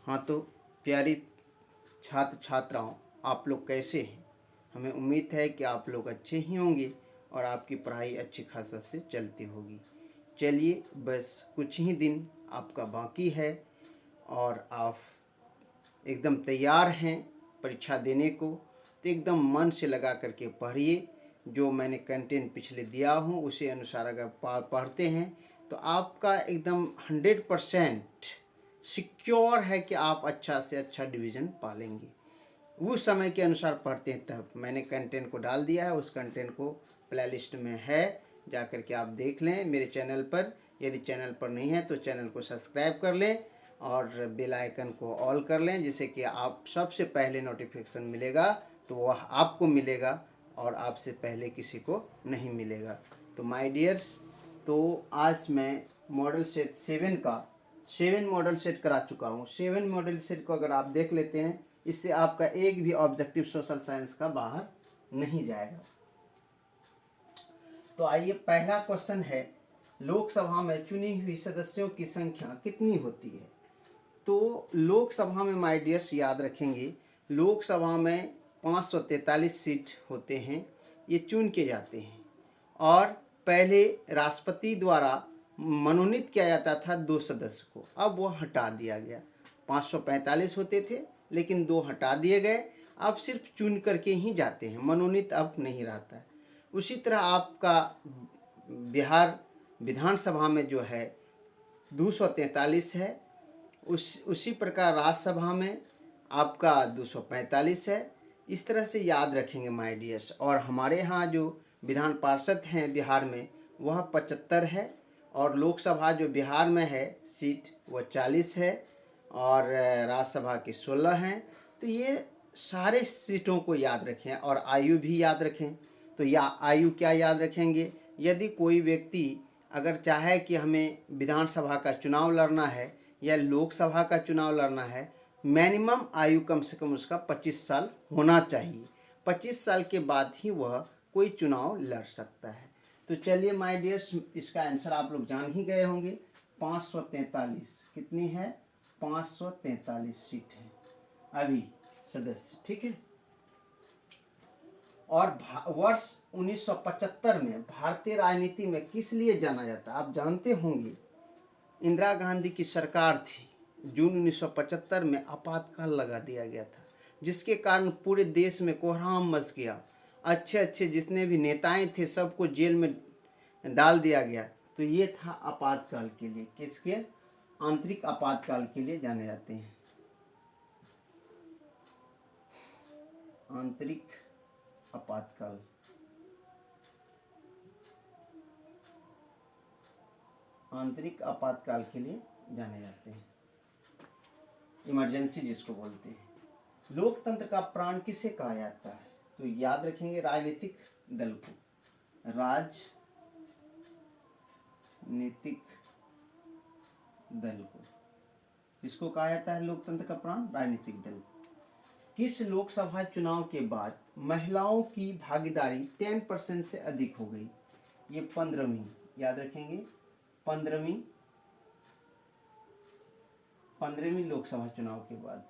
हाँ तो प्यारी छात्र छात्राओं, आप लोग कैसे हैं? हमें उम्मीद है कि आप लोग अच्छे ही होंगे और आपकी पढ़ाई अच्छी खासा से चलती होगी। चलिए, बस कुछ ही दिन आपका बाकी है और आप एकदम तैयार हैं परीक्षा देने को, तो एकदम मन से लगा करके पढ़िए। जो मैंने कंटेंट पिछले दिया हूँ उसी अनुसार अगर पढ़ते हैं तो आपका एकदम 100% सिक्योर है कि आप अच्छा से अच्छा डिवीज़न पालेंगे। उस समय के अनुसार पढ़ते हैं तब मैंने कंटेंट को डाल दिया है, उस कंटेंट को प्लेलिस्ट में है, जा कर के आप देख लें मेरे चैनल पर। यदि चैनल पर नहीं है तो चैनल को सब्सक्राइब कर लें और बेल आइकन को ऑल कर लें, जिससे कि आप सबसे पहले नोटिफिकेशन मिलेगा तो वह आपको मिलेगा और आपसे पहले किसी को नहीं मिलेगा। तो माय डियर्स, तो आज मैं मॉडल सेट 7 मॉडल सेट करा चुका हूँ। 7 मॉडल सेट को अगर आप देख लेते हैं, इससे आपका एक भी ऑब्जेक्टिव सोशल साइंस का बाहर नहीं जाएगा। तो आइए, पहला क्वेश्चन है, लोकसभा में चुनी हुई सदस्यों की संख्या कितनी होती है? तो लोकसभा में माय डियर्स याद रखेंगे, लोकसभा में 543 सीट होते हैं, ये चुन के जाते हैं। और पहले राष्ट्रपति द्वारा मनोनीत किया जाता था 2 सदस्य को, अब वो हटा दिया गया। 545 होते थे लेकिन 2 हटा दिए गए, अब सिर्फ चुन करके ही जाते हैं, मनोनीत अब नहीं रहता है। उसी तरह आपका बिहार विधानसभा में जो है 243 है, उसी प्रकार राज्यसभा में आपका 245 है। इस तरह से याद रखेंगे माय डियर्स। और हमारे यहाँ जो विधान पार्षद हैं बिहार में वह 75 है, और लोकसभा जो बिहार में है सीट वह 40 है, और राज्यसभा की 16 हैं। तो ये सारे सीटों को याद रखें और आयु भी याद रखें। तो या आयु क्या याद रखेंगे, यदि कोई व्यक्ति अगर चाहे कि हमें विधानसभा का चुनाव लड़ना है या लोकसभा का चुनाव लड़ना है, मिनिमम आयु कम से कम उसका 25 साल होना चाहिए। 25 साल के बाद ही वह कोई चुनाव लड़ सकता है। तो चलिए माय डियर्स, इसका आंसर आप लोग जान ही गए होंगे, 543। कितनी है? 543 सीट है अभी सदस्य, ठीक है। और वर्ष 1975 में भारतीय राजनीति में किस लिए जाना जाता है? आप जानते होंगे, इंदिरा गांधी की सरकार थी, जून 1975 में आपातकाल लगा दिया गया था, जिसके कारण पूरे देश में कोहराम मच गया। अच्छे अच्छे जितने भी नेताएं थे सबको जेल में डाल दिया गया। तो ये था आपातकाल के लिए, किसके? आंतरिक आपातकाल के लिए जाने जाते हैं, आंतरिक आपातकाल। आंतरिक आपातकाल के लिए जाने जाते हैं, इमरजेंसी जिसको बोलते हैं। लोकतंत्र का प्राण किसे कहा जाता है? तो याद रखेंगे, राजनीतिक दल को, राजनीतिक दल को किसको कहा जाता है लोकतंत्र का प्राण? राजनीतिक दल। किस लोकसभा चुनाव के बाद महिलाओं की भागीदारी 10% से अधिक हो गई? ये 15वीं, याद रखेंगे, 15वीं लोकसभा चुनाव के बाद।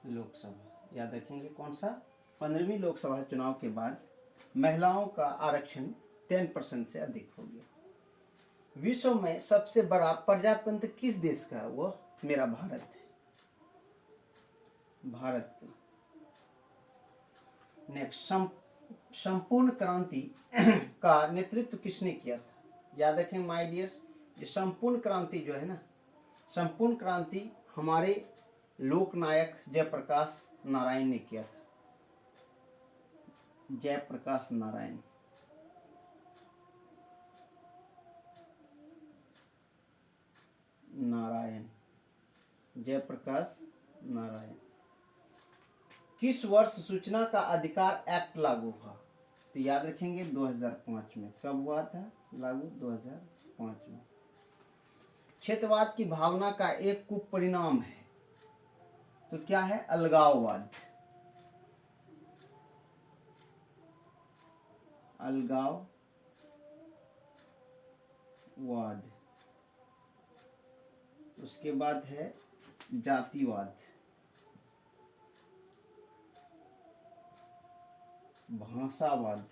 लोकसभा याद रखेंगे, कौन सा? 15वीं लोकसभा चुनाव के बाद महिलाओं का आरक्षण 10% से अधिक हो गया। विश्व में सबसे बड़ा प्रजातंत्र किस देश का है? वो मेरा भारत है, भारत। नेक्स्ट, संपूर्ण क्रांति का नेतृत्व किसने किया था? याद रखें माय डियर्स, ये संपूर्ण क्रांति जो है ना, संपूर्ण क्रांति हमारे लोकनायक जयप्रकाश नारायण ने किया था। जयप्रकाश नारायण, जयप्रकाश नारायण। किस वर्ष सूचना का अधिकार एक्ट लागू हुआ? तो याद रखेंगे 2005 में। कब हुआ था लागू? 2005 में। क्षेत्रवाद की भावना का एक कुपरिणाम है, तो क्या है? अलगाववाद। अलगाववाद। उसके बाद है जातिवाद, भाषावाद,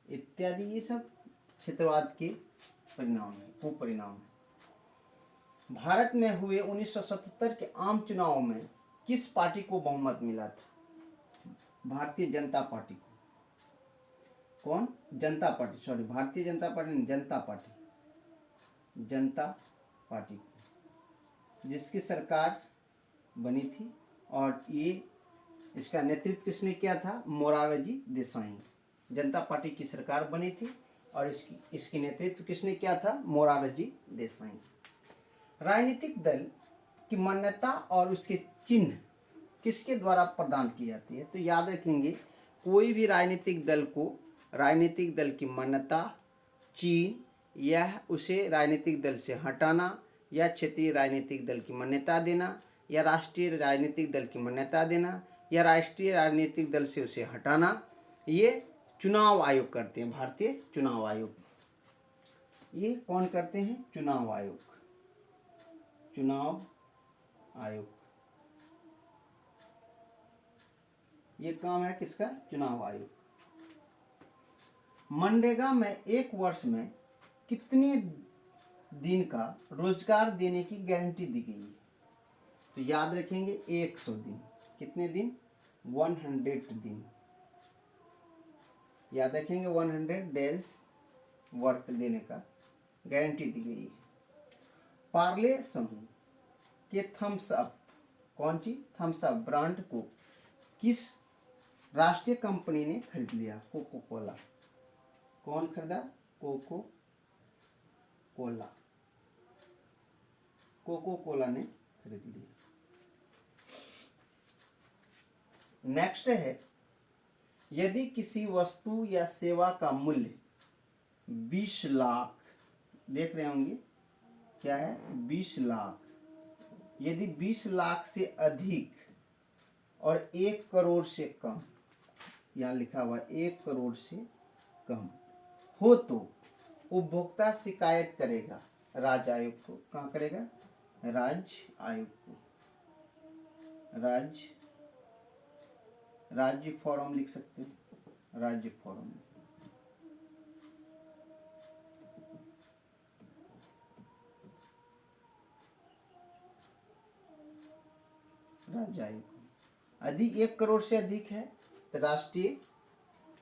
इत्यादि। ये सब क्षेत्रवाद के परिणाम है, कुपरिणाम है। भारत में हुए 1977 के आम चुनाव में किस पार्टी को बहुमत मिला था? भारतीय जनता पार्टी को। कौन? जनता party, sorry, Bharatiya Janata party नहीं, जनता पार्टी, जनता पार्टी को, जिसकी सरकार बनी थी। और ये इसका नेतृत्व किसने किया था? मोरारजी देसाई। जनता पार्टी की सरकार बनी थी और इसकी नेतृत्व किसने किया था? मोरारजी देसाई। राजनीतिक दल की मान्यता और उसके चिन्ह किसके द्वारा प्रदान की जाती है? तो याद रखेंगे, कोई भी राजनीतिक दल को राजनीतिक दल की मान्यता, चिन्ह, यह उसे राजनीतिक दल से हटाना, या क्षेत्रीय राजनीतिक दल की मान्यता देना, या राष्ट्रीय राजनीतिक दल की मान्यता देना, या राष्ट्रीय राजनीतिक दल से उसे हटाना, ये चुनाव आयोग करते हैं। भारतीय चुनाव आयोग, ये कौन करते हैं? चुनाव आयोग। चुनाव आयोग, ये काम है किसका? चुनाव आयोग। मनरेगा में एक वर्ष में कितने दिन का रोजगार देने की गारंटी दी गई है? तो याद रखेंगे 100 दिन। कितने दिन? 100 दिन। याद रखेंगे 100 डेज वर्क देने का गारंटी दी गई है। पार्ले समूह के थम्स अप, कौन सी? थम्स अप ब्रांड को किस राष्ट्रीय कंपनी ने खरीद लिया? Coca Cola. कौन खरीदा? Cocoa Cola. कोको कोला ने खरीद लिया। नेक्स्ट है, यदि किसी वस्तु या सेवा का मूल्य 20 लाख, देख रहे होंगे क्या है? 20 लाख। यदि 20 लाख से अधिक और 1 करोड़ से कम, यहाँ लिखा हुआ 1 करोड़ से कम हो तो उपभोक्ता शिकायत करेगा राज्य आयोग को। कहाँ करेगा? राज्य आयोग को। राज्य फोरम लिख सकते हैं, राज्य फोरम। राज्य आयोग में। यदि 1 करोड़ से अधिक है तो राष्ट्रीय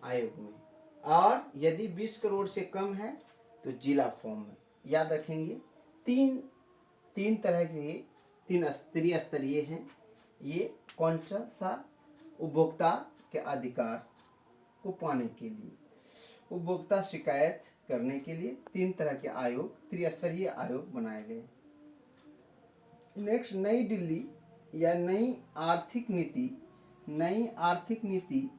आयोग में, और यदि 20 करोड़ से कम है तो जिला फॉर्म में। याद रखेंगे, तीन तरह के, 3 स्तरीय हैं ये। कौन सा? उपभोक्ता के अधिकार को पाने के लिए, उपभोक्ता शिकायत करने के लिए 3 तरह के आयोग, त्रिस्तरीय आयोग बनाए गए। नेक्स्ट, नई दिल्ली या नई आर्थिक नीति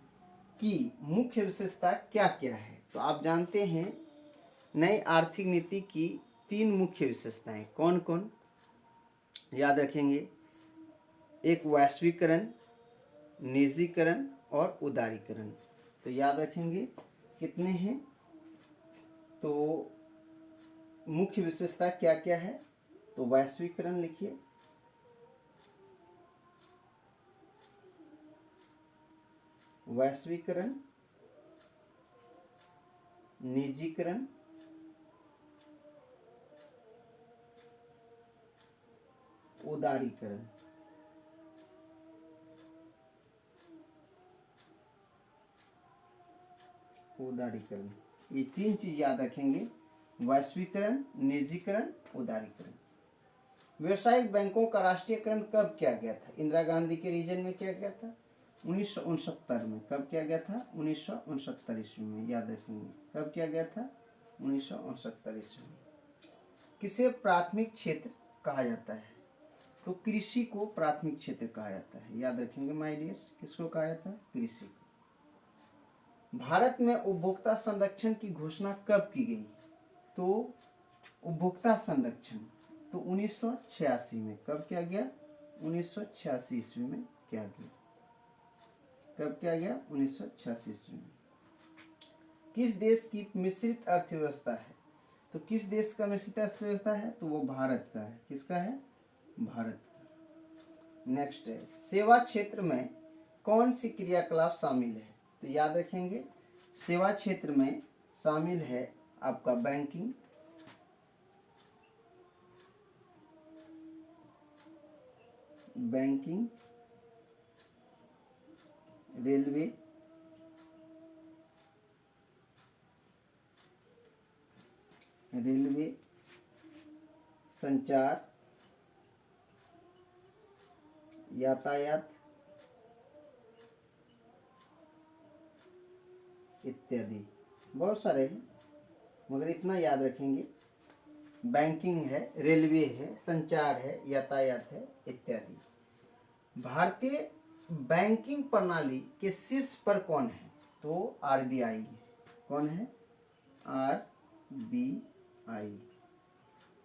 की मुख्य विशेषता क्या क्या है? तो आप जानते हैं नई आर्थिक नीति की 3 मुख्य विशेषताएं कौन कौन? याद रखेंगे, एक वैश्वीकरण, निजीकरण और उदारीकरण। तो याद रखेंगे कितने हैं? तो मुख्य विशेषता क्या क्या है? तो वैश्वीकरण लिखिए, वैश्वीकरण, निजीकरण, उदारीकरण। उदारीकरण, ये 3 चीज याद रखेंगे, वैश्वीकरण, निजीकरण, उदारीकरण। व्यावसायिक बैंकों का राष्ट्रीयकरण कब किया गया था? इंदिरा गांधी के रीजन में किया गया था 1969 में। कब किया गया था? 1969 ईस्वी में। याद रखेंगे कब किया गया था? 1969 ईस्वी में। किसे प्राथमिक क्षेत्र कहा जाता है? तो कृषि को प्राथमिक क्षेत्र कहा जाता है। याद रखेंगे माय डियर्स, किसको कहा जाता है? कृषि को। भारत में उपभोक्ता संरक्षण की घोषणा कब की गई? तो उपभोक्ता संरक्षण तो 1986 में। कब किया गया? 1986 ईस्वी में किया गया। कब किया गया? 1986 ईस्वी में। किस देश की मिश्रित अर्थव्यवस्था है? तो किस देश का मिश्रित अर्थव्यवस्था है? तो वो भारत का है। किसका है? भारत का। नेक्स्ट है, सेवा क्षेत्र में कौन सी क्रियाकलाप शामिल है? तो याद रखेंगे, सेवा क्षेत्र में शामिल है आपका बैंकिंग, रेलवे, संचार, यातायात इत्यादि। बहुत सारे हैं मगर इतना याद रखेंगे, बैंकिंग है, रेलवे है, संचार है, यातायात है इत्यादि। भारतीय बैंकिंग प्रणाली के शीर्ष पर कौन है? तो आरबीआई। कौन है? आरबीआई।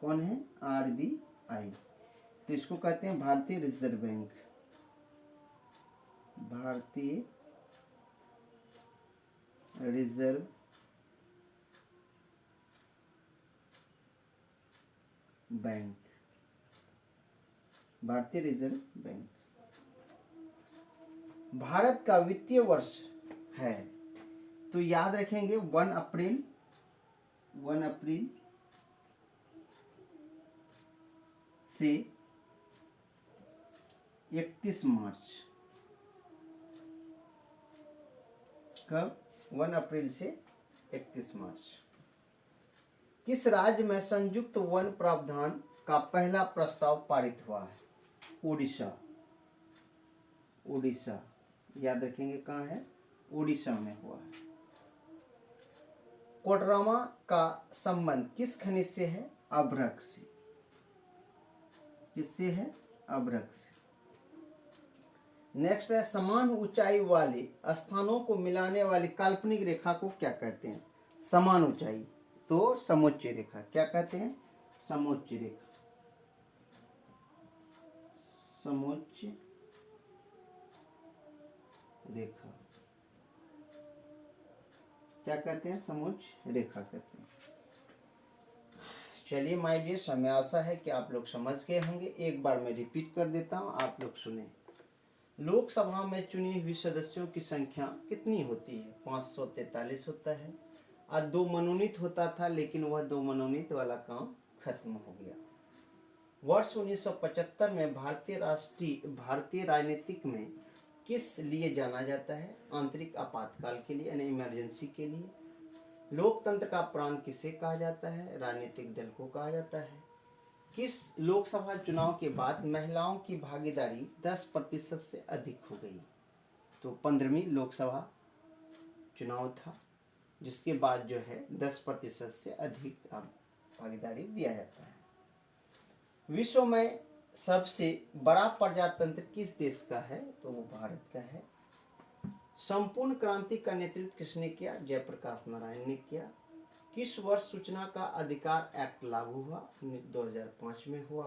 कौन है? आरबीआई। तो इसको कहते हैं भारतीय रिजर्व बैंक। भारतीय रिजर्व बैंक। भारतीय रिजर्व बैंक। भारत का वित्तीय वर्ष है, तो याद रखेंगे 1 अप्रैल से 31 मार्च। कब? 1 अप्रैल से 31 मार्च। किस राज्य में संयुक्त वन प्रावधान का पहला प्रस्ताव पारित हुआ है? उड़ीसा। याद रखेंगे कहाँ है? उड़ीसा में हुआ है। कोडरमा का संबंध किस खनिज से है? अभ्रक से। किससे है? अभ्रक से। नेक्स्ट है, समान ऊंचाई वाले स्थानों को मिलाने वाली काल्पनिक रेखा को क्या कहते हैं? समान ऊंचाई, तो समोच्च रेखा। क्या कहते हैं? समोच्च रेखा। समोच्च रेखा क्या कहते हैं? समोच्च रेखा कहते हैं। चलिए माय डियर, हमें आशा है कि आप लोग समझ गए होंगे। एक बार मैं रिपीट कर देता हूँ, आप लोग सुने। लोकसभा में चुनी हुई सदस्यों की संख्या कितनी होती है? 543 होता है। आज 2 मनोनीत होता था, लेकिन वह 2 मनोनीत वाला काम खत्म हो गया। वर्ष 1975 में भारतीय राजनीतिक में किस लिए जाना जाता है? आंतरिक आपातकाल के लिए, यानी इमरजेंसी के लिए। लोकतंत्र का प्राण किसे कहा जाता है? राजनीतिक दल को कहा जाता है। किस लोकसभा चुनाव के बाद महिलाओं की भागीदारी 10% से अधिक हो गई? तो 15वीं लोकसभा चुनाव था, जिसके बाद जो है 10% से अधिक भागीदारी दिया जाता है। विश्व में सबसे बड़ा प्रजातंत्र किस देश का है? तो वो भारत का है। संपूर्ण क्रांति का नेतृत्व किसने किया? जयप्रकाश नारायण ने किया। किस वर्ष सूचना का अधिकार एक्ट लागू हुआ? 2005 में हुआ।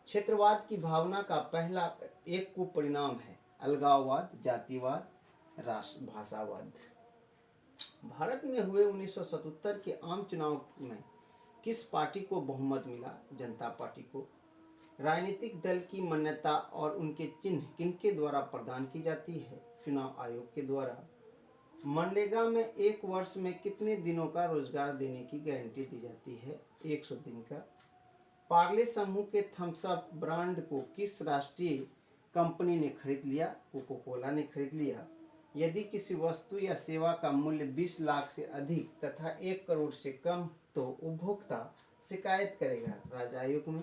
क्षेत्रवाद की भावना का पहला एक कुपरिणाम है अलगाववाद, जातिवाद, राष्ट्र भाषावाद। भारत में हुए 1977 के आम चुनाव में किस पार्टी को बहुमत मिला? जनता पार्टी को। राजनीतिक दल की मान्यता और उनके चिन्ह किनके द्वारा प्रदान की जाती है? चुनाव आयोग के द्वारा। मनरेगा में एक वर्ष में कितने दिनों का रोजगार देने की गारंटी दी जाती है? 100 दिन का। पार्ले समूह के थम्स अप ब्रांड को किस राष्ट्रीय कंपनी ने खरीद लिया? कोको कोला ने खरीद लिया। यदि किसी वस्तु या सेवा का मूल्य 20 लाख से अधिक तथा 1 करोड़ से कम तो उपभोक्ता शिकायत करेगा राज्य आयोग में।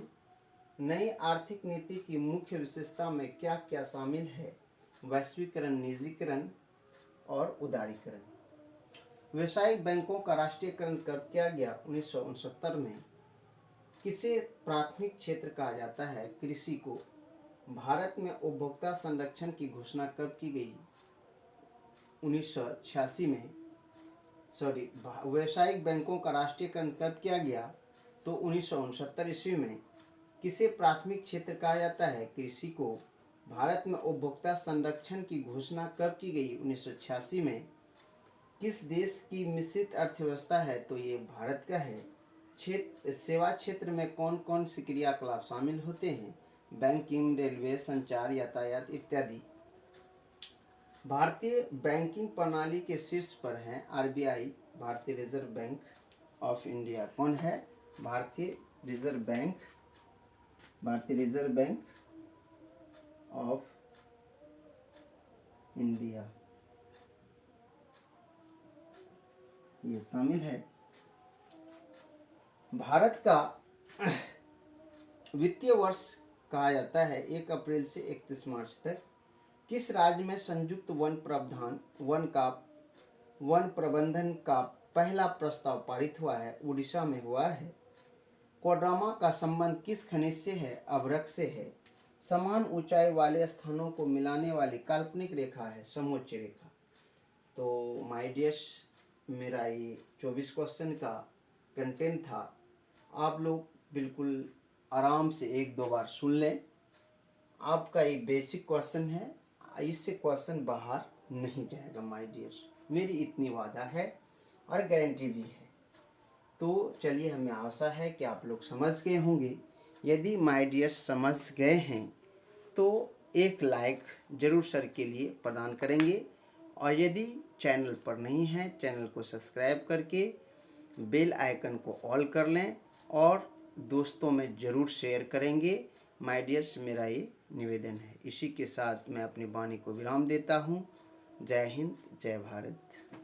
नई आर्थिक नीति की मुख्य विशेषता में क्या क्या शामिल है? वैश्वीकरण, निजीकरण और उदारीकरण। व्यावसायिक बैंकों का राष्ट्रीयकरण कब किया गया? 1969 में। किसे प्राथमिक क्षेत्र कहा जाता है? कृषि को। भारत में उपभोक्ता संरक्षण की घोषणा कब की गई? 1986 में। व्यावसायिक बैंकों का राष्ट्रीयकरण कब किया गया? तो 1969 ईस्वी में। किसे प्राथमिक क्षेत्र कहा जाता है? कृषि को। भारत में उपभोक्ता संरक्षण की घोषणा कब की गई? 1986 में। किस देश की मिश्रित अर्थव्यवस्था है? तो ये भारत का है। सेवा क्षेत्र में कौन कौन से क्रियाकलाप शामिल होते हैं? बैंकिंग, रेलवे, संचार, यातायात इत्यादि। भारतीय बैंकिंग प्रणाली के शीर्ष पर है आरबीआई, भारतीय रिजर्व बैंक ऑफ इंडिया। कौन है? भारतीय रिजर्व बैंक, भारतीय रिजर्व बैंक ऑफ इंडिया, ये शामिल है। भारत का वित्तीय वर्ष कहा जाता है 1 अप्रैल से 31 मार्च तक। किस राज्य में संयुक्त वन प्रबंधन का पहला प्रस्ताव पारित हुआ है? उड़ीसा में हुआ है। कोडरमा का संबंध किस खनिज से है? अभ्रक से है। समान ऊंचाई वाले स्थानों को मिलाने वाली काल्पनिक रेखा है समोच्च रेखा। तो माय डियर्स, मेरा ये 24 क्वेश्चन का कंटेंट था। आप लोग बिल्कुल आराम से 1-2 बार सुन लें। आपका ये बेसिक क्वेश्चन है, इससे क्वेश्चन बाहर नहीं जाएगा माय डियर्स, मेरी इतनी वादा है और गारंटी भी है। तो चलिए, हमें आशा है कि आप लोग समझ गए होंगे। यदि माय डियर्स समझ गए हैं तो एक लाइक ज़रूर सर के लिए प्रदान करेंगे, और यदि चैनल पर नहीं है, चैनल को सब्सक्राइब करके बेल आइकन को ऑल कर लें और दोस्तों में ज़रूर शेयर करेंगे। माय डियर्स, मेरा ये निवेदन है। इसी के साथ मैं अपनी वाणी को विराम देता हूँ। जय हिंद, जय भारत।